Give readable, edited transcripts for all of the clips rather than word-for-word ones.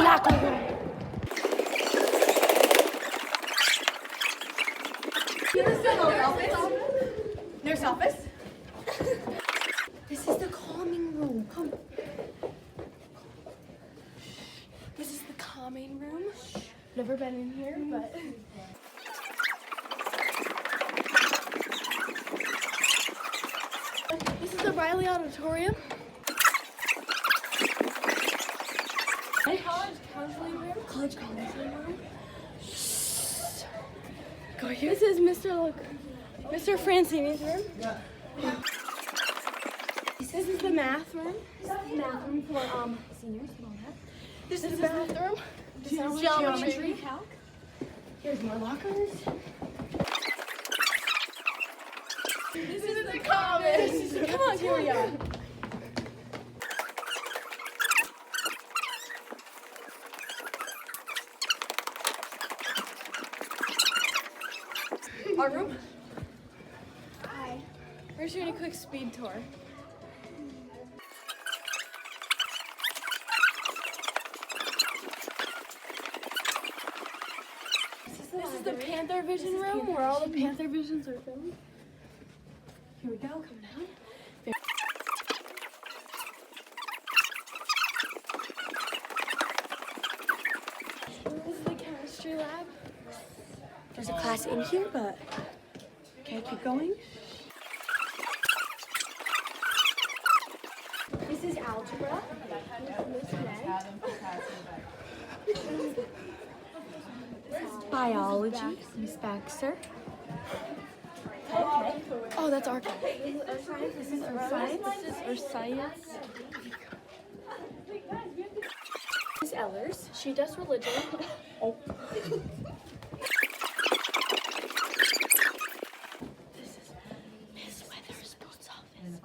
locker room. Nurse office. This is the calming room. Come. This is the calming room. Never been in here, but. This is the Riley Auditorium. College counseling room. College counseling room. Go here. This is Mr. Francini's room. This is the math room. This is the math room for seniors and all that. This is the bathroom. This is geometry. Calc. Here's more lockers. This is the commons. Come on, here we are. Our room. Hi. We're just doing a quick speed tour. This is the Panther Vision room where all the Panther Visions are filmed. Here we go, come down. This is the chemistry lab. There's a class in here, but okay, keep going. This is algebra. Biology, Miss Baxter. Okay. Oh, that's our class. This is Earth Science. This is Earth Science. This is Earth Science. This is Ellers. She does religion. Oh. This is Miss Weatherspoon's office.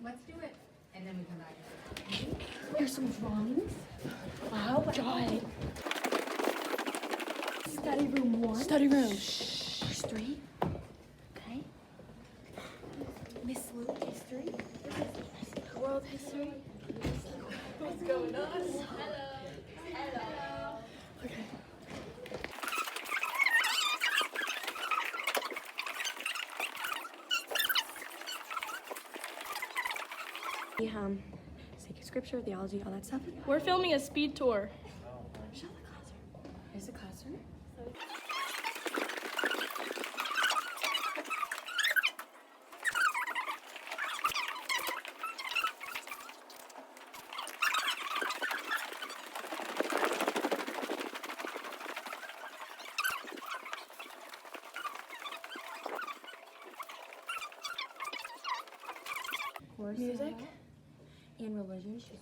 Let's do it, and then we come back. Here's some drawings. Wow, God. Study room 1. Study room. There's 3. Okay. Miss Luke, history. World history. What's going on? Hello. Okay. Sacred scripture, theology, all that stuff. We're filming a speed tour. Show the classroom. Here's the classroom. Course music and religion. She's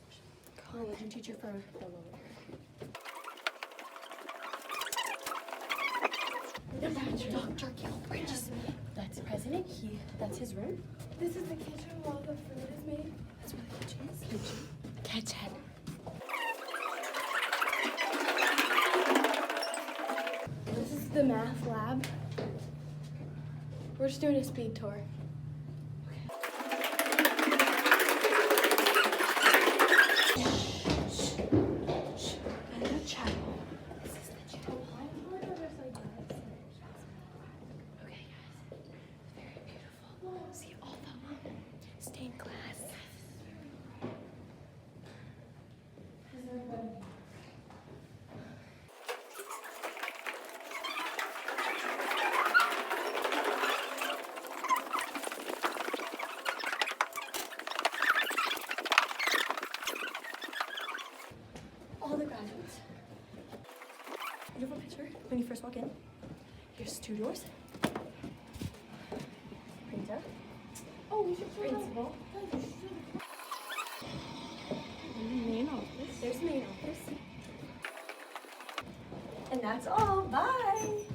a religion teacher for the lower. Dr. Gilbridge. That's President. That's his room. This is the kitchen where all the food is made. That's where the kitchen is. Kitchen. This is the math lab. We're just doing a speed tour. All the graduates. Beautiful picture when you first walk in. Here's 2 doors. Printer. Oh, we should show principal. Main office. There's the main office. And that's all. Bye.